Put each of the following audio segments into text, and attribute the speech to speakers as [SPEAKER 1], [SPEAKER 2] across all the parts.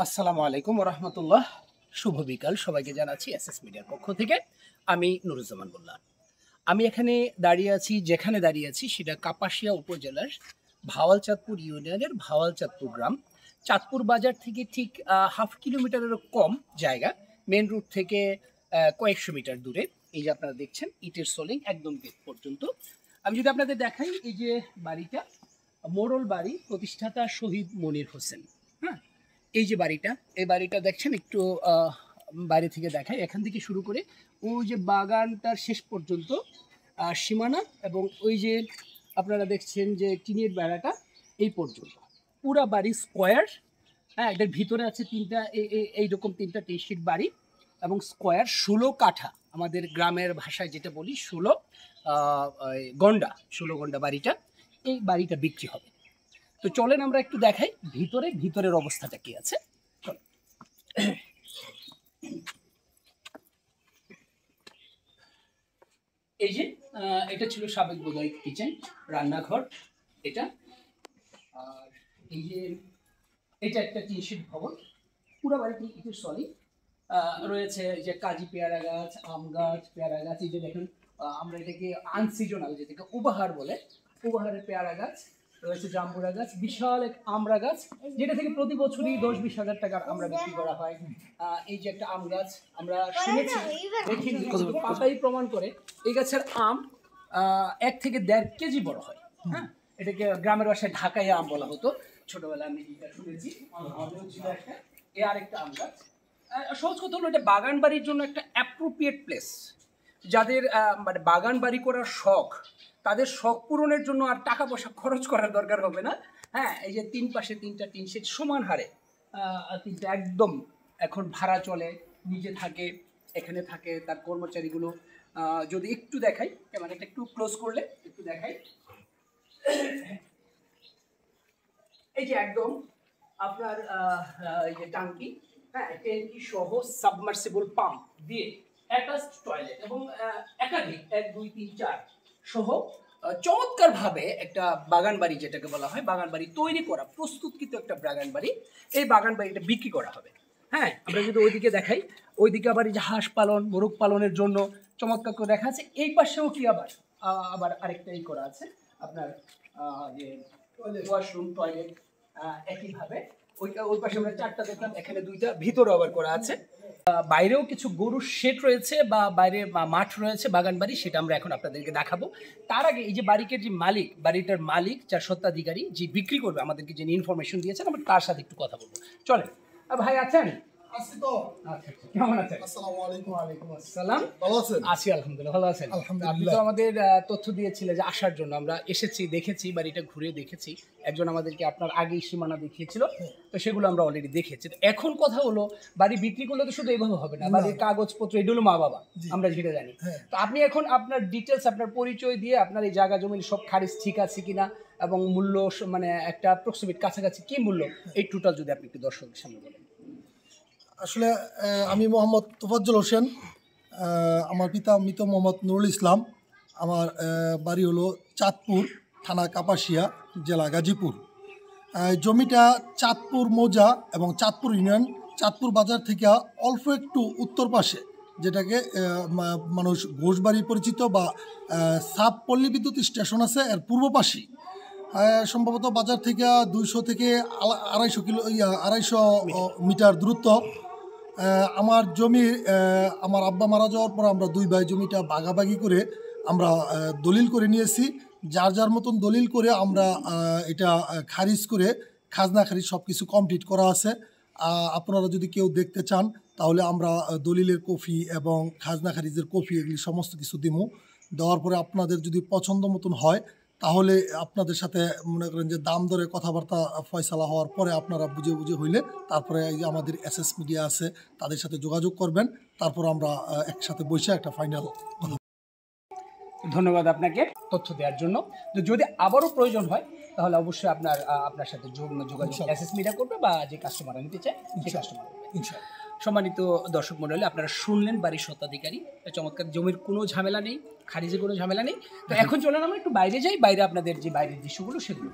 [SPEAKER 1] আসসালামু আলাইকুম রহমতুল্লাহ। শুভ বিকাল সবাইকে জানাচ্ছি এসএস মিডিয়ার পক্ষ থেকে। আমি নুরুজ্জামান বললাম। আমি এখানে দাঁড়িয়ে আছি, যেখানে দাঁড়িয়ে আছি সেটা কাপাসিয়া উপজেলার ভাওয়ালচাঁদপুর ইউনিয়নের ভাওয়ালচাঁদপুর গ্রাম। চাঁদপুর বাজার থেকে ঠিক হাফ কিলোমিটারেরও কম জায়গা, মেন রুট থেকে কয়েকশো মিটার দূরে। এই যে আপনারা দেখছেন ইটের সোলিং একদম গেট পর্যন্ত। আমি যদি আপনাদের দেখাই, এই যে বাড়িটা মোড়ল বাড়ি, প্রতিষ্ঠাতা শহীদ মনির হোসেন। হ্যাঁ, এই যে বাড়িটা, এই বাড়িটা দেখছেন একটু বাইরে থেকে দেখায়। এখান থেকে শুরু করে ওই যে বাগানটার শেষ পর্যন্ত সীমানা, এবং ওই যে আপনারা দেখছেন যে টিনের বেড়াটা এই পর্যন্ত পুরা বাড়ি স্কোয়ার। হ্যাঁ, এটার ভিতরে আছে তিনটা এইরকম তিনটা টিশিট বাড়ি এবং স্কোয়ার 16 কাঠা, আমাদের গ্রামের ভাষায় যেটা বলি 16 গন্ডা, 16 গন্ডা বাড়িটা। এই বাড়িটা বিক্রি হবে। তো চলেন আমরা একটু দেখাই ভিতরের অবস্থাটা কি আছে। চলেন। এই যে এটা ছিল সাবেক বোধহয় কিচেন, রান্নাঘর এটা। আর এই যে এটা একটা টিনশিট ভবন, পুরো বাড়িটি ইটের সলিড। রয়েছে যে কাজি পেয়ারা গাছ, আম গাছ, পেয়ারা গাছ। এই যে দেখেন, আমরা এটাকে আনসিজনাল, যেটাকে উপহার বলে, উপহারের পেয়ারা গাছ রয়েছে, জাম্বুরা গাছ, বিশাল এক আমড়া গাছ, যেটা থেকে প্রতি বছরই 10-20 হাজার টাকার আমরা বিক্রি করা হয়। এই যে একটা আম গাছ, আমরা শুনেছি, দেখিনি, পাতাই প্রমাণ করে এই গাছের আম 1 থেকে 1.5 কেজি বড় হয়। হ্যাঁ, এটাকে গ্রামের ভাষায় ঢাকাইয়া আম বলা হতো, ছোটবেলায় আমি এটা শুনেছি। আমাদেরও ছিল একটা। এ আরেকটা আম গাছ। সহজ কথা হলো, এটা বাগান বাড়ির জন্য একটা অ্যাপ্রোপ্রিয়েট প্লেস। যাদের মানে বাগান বাড়ি করার শখ, তাদের শখ পূরণের জন্য আর টাকা পয়সা খরচ করার দরকার হবে না। হ্যাঁ, এই যে তিন পাশে তিনটা টিন শেড সমান হারে, তিনটা একদম এখন ভাড়া চলে, নিজে থাকে, এখানে থাকে তার কর্মচারীগুলো। যদি একটু দেখাই, মানে এটা একটু ক্লোজ করলে একটু দেখাই। এই যে একদম আপনার এই যে টাঙ্কি, হ্যাঁ, ট্যাঙ্কি সহ সাবমার্সিবল পাম্প দিয়ে অ্যাটাচড টয়লেট এবং একাধিক 1 2 3 4 সহ চমৎকার ভাবে একটা বাগান বাড়ি, যেটাকে বলা হয় বাগান বাড়ি তৈরি করা, প্রস্তুতকৃত একটা বাগান বাড়ি। এই বাগান বাড়িটা বিক্রি করা হবে। হ্যাঁ, আমরা যদি ওইদিকে দেখাই, ওইদিকে আবার এই যে হাঁস পালন, মোরগ পালনের জন্য চমৎকার করে দেখা আছে। এই পাশেও কি আবার আবার আরেকটাই করা আছে আপনার যে ওয়াশরুম, টয়লেট একইভাবে। ওই পাশে আমরা 4টা দেখলাম, এখানে 2টা, ভিতরে আবার করা আছে। বাইরেও কিছু গরুর শেড রয়েছে বা বাইরে মাঠ রয়েছে বাগান বাড়ি, সেটা আমরা এখন আপনাদেরকে দেখাবো। তার আগে এই যে বাড়ির যে মালিক, বাড়িটার মালিক, যার স্বত্বাধিকারী, যে বিক্রি করবে, আমাদেরকে যে ইনফরমেশন দিয়েছেন, আমরা তার সাথে একটু কথা বলবো। চলেন। ভাই আছেন?
[SPEAKER 2] আছি তো।
[SPEAKER 1] আচ্ছা, কেমন আছেন?
[SPEAKER 2] আসসালামু আলাইকুম।
[SPEAKER 1] ওয়ালাইকুম আসসালাম।
[SPEAKER 2] ভালো আছেন?
[SPEAKER 1] আছি আলহামদুলিল্লাহ, ভালো আছেন?
[SPEAKER 2] আলহামদুলিল্লাহ।
[SPEAKER 1] আপনি তো আমাদের তথ্য দিয়েছিলেন যে আসার জন্য, আমরা এসেছি, দেখেছি, বাড়িটা ঘুরে দেখেছি। একজন আমাদেরকে আপনার আগেই সীমানা দেখিয়েছিল, তো সেগুলো আমরা অলরেডি দেখেছি। তো এখন কথা হলো, বাড়ি বিক্রি করলে তো শুধু এইভাবে হবে না, বাড়ির কাগজপত্র, এগুলো মা বাবা আমরা যেটা জানি। তো আপনি এখন আপনার ডিটেলস, আপনার পরিচয় দিয়ে আপনার এই জায়গা জমি সব খারিজ ঠিক আছে কিনা, এবং মূল্য মানে একটা অ্যাপ্রক্সিমেট কাছাকাছি কি মূল্য, এই টোটাল যদি আপনি একটু দর্শকের সামনে বলেন।
[SPEAKER 2] আসলে আমি মোহাম্মদ তোফাজ্জল হোসেন, আমার পিতা মৃত মোহাম্মদ নুরুল ইসলাম। আমার বাড়ি হলো চাঁদপুর থানা কাপাসিয়া, জেলা গাজীপুর। জমিটা চাঁদপুর মৌজা এবং চাঁদপুর ইউনিয়ন, চাঁদপুর বাজার থেকে অল্প একটু উত্তর পাশে, যেটাকে মানুষ ঘোষবাড়ি পরিচিত, বা সাব পল্লী বিদ্যুৎ স্টেশন আছে এর পূর্ব পাশেই। সম্ভবত বাজার থেকে 200 থেকে 250 মিটার দূরত্ব। আমার জমি, আমার আব্বা মারা যাওয়ার পর আমরা 2 ভাই জমিটা ভাগাভাগি করে আমরা দলিল করে নিয়েছি। যার যার মতন দলিল করে আমরা এটা খারিজ করে, খাজনা খারিজ সব কিছু কমপ্লিট করা আছে। আপনারা যদি কেউ দেখতে চান, তাহলে আমরা দলিলের কপি এবং খাজনা খারিজের কপি এগুলি সমস্ত কিছু দিমু। দেওয়ার পরে আপনাদের যদি পছন্দ মতন হয়, তাহলে আপনাদের সাথে মনে করেন যে দাম দরে কথাবার্তা ফয়সালা হওয়ার পরে আপনারা বুঝে বুঝে হইলে তারপরে এই যে আমাদের এসএস মিডিয়া আছে, তাদের সাথে যোগাযোগ করবেন। তারপর আমরা একসাথে বসে একটা ফাইনাল।
[SPEAKER 1] ধন্যবাদ আপনাকে তথ্য দেওয়ার জন্য। তো যদি আবারও প্রয়োজন হয়, তাহলে অবশ্যই আপনার সাথে যোগাযোগ এসএস মিডিয়া করবে, বা যে কাস্টমার নিতে চায় সেই কাস্টমার করবে ইনশাআল্লাহ। সম্মানিত দর্শক মণ্ডলী, আপনারা শুনলেন বাড়ির স্বত্বাধিকারী, চমৎকার, জমির কোনো ঝামেলা নেই, খারিজে কোনো ঝামেলা নেই। তো এখন চলেন আমরা একটু বাইরে যাই, বাইরে আপনাদের যে বাইরের দৃশ্যগুলো সেগুলো।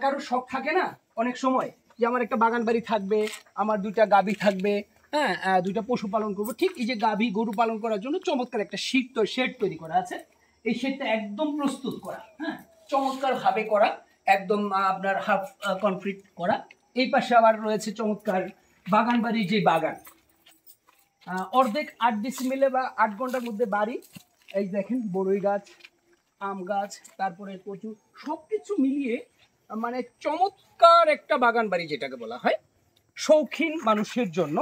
[SPEAKER 1] কারোর শখ থাকে না অনেক সময় যে আমার একটা বাগান বাড়ি থাকবে, আমার 2টা গাভী থাকবে, হ্যাঁ 2টা পশু পালন করবো। ঠিক এই যে গাভী গরু পালন করার জন্য চমৎকার একটা শেড তৈরি করা আছে। এই শেডটা একদম প্রস্তুত করা, হ্যাঁ চমৎকার ভাবে করা, একদম আপনার হাফ কনক্রিট করা। এই পাশে আবার রয়েছে চমৎকার বাগান বাড়ি, যে বাগান অর্ধেক 8 ডিসিমিলে বা 8 ঘন্টার মধ্যে বাড়ি। এই দেখেন বড়ই গাছ, আম গাছ, তারপরে কচু, সবকিছু মিলিয়ে মানে চমৎকার একটা বাগান বাড়ি যেটাকে বলা হয়, শৌখিন মানুষের জন্য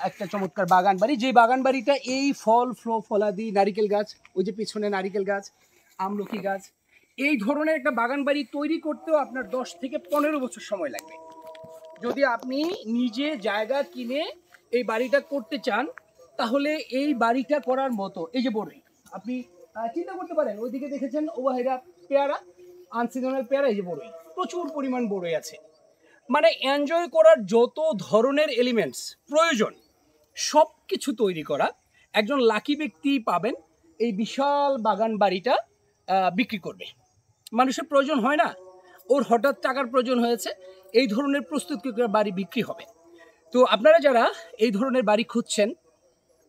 [SPEAKER 1] একটা চমৎকার বাগান বাড়ি। যে বাগান বাড়িটা এই ফলাদি, নারিকেল গাছ, ওই যে পিছনে নারিকেল গাছ, আমলকি গাছ, এই ধরনের একটা বাগান বাড়ি তৈরি করতেও আপনার 10 থেকে 15 বছর সময় লাগবে। যদি আপনি নিজে জায়গা কিনে এই বাড়িটা করতে চান, তাহলে এই বাড়িটা করার মতো, এই যে বড়ই আপনি চিন্তা করতে পারেন, ওইদিকে দেখেছেন ওবাহিরা পেয়ারা, আনসিজনাল পেয়ারা, এই যে বড়ই, প্রচুর পরিমাণ বড়ই আছে। মানে এনজয় করার যত ধরনের এলিমেন্টস প্রয়োজন সব কিছু তৈরি করা একজন লাকি ব্যক্তি পাবেন এই বিশাল বাগান বাড়িটা বিক্রি করবে। মানুষের প্রয়োজন হয় না, ওর হঠাৎ টাকার প্রয়োজন হয়েছে, এই ধরনের প্রস্তুতকৃত বাড়ি বিক্রি হবে। তো আপনারা যারা এই ধরনের বাড়ি খুঁজছেন,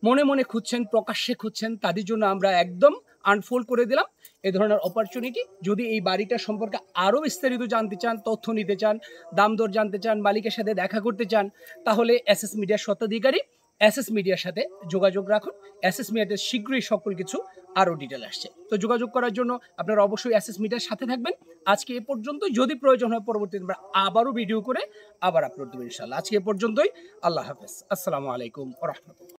[SPEAKER 1] মনে মনে খুঁজছেন, প্রকাশ্যে খুঁজছেন, তাদের জন্য আমরা একদম আনফোল্ড করে দিলাম এই ধরনের অপরচুনিটি। যদি এই বাড়িটা সম্পর্কে আরও বিস্তারিত জানতে চান, তথ্য নিতে চান, দাম দর জানতে চান, মালিকের সাথে দেখা করতে চান, তাহলে এসএস মিডিয়ার স্বত্বাধিকারী এসএস মিডিয়ার সাথে যোগাযোগ রাখুন। এসএস মিডিয়াতে শীঘ্রই সকল কিছু আরও ডিটেল আসছে। তো যোগাযোগ করার জন্য আপনারা অবশ্যই এসএস মিডিয়ার সাথে থাকবেন। আজকে এ পর্যন্তই, যদি প্রয়োজন হয় পরবর্তীতে আমরা আবারও ভিডিও করে আবার আপলোড দেবো ইনশাআল্লাহ। আজকে এ পর্যন্তই, আল্লাহ হাফেজ, আসসালামু আলাইকুম ওয়া রাহমাতুল্লাহ।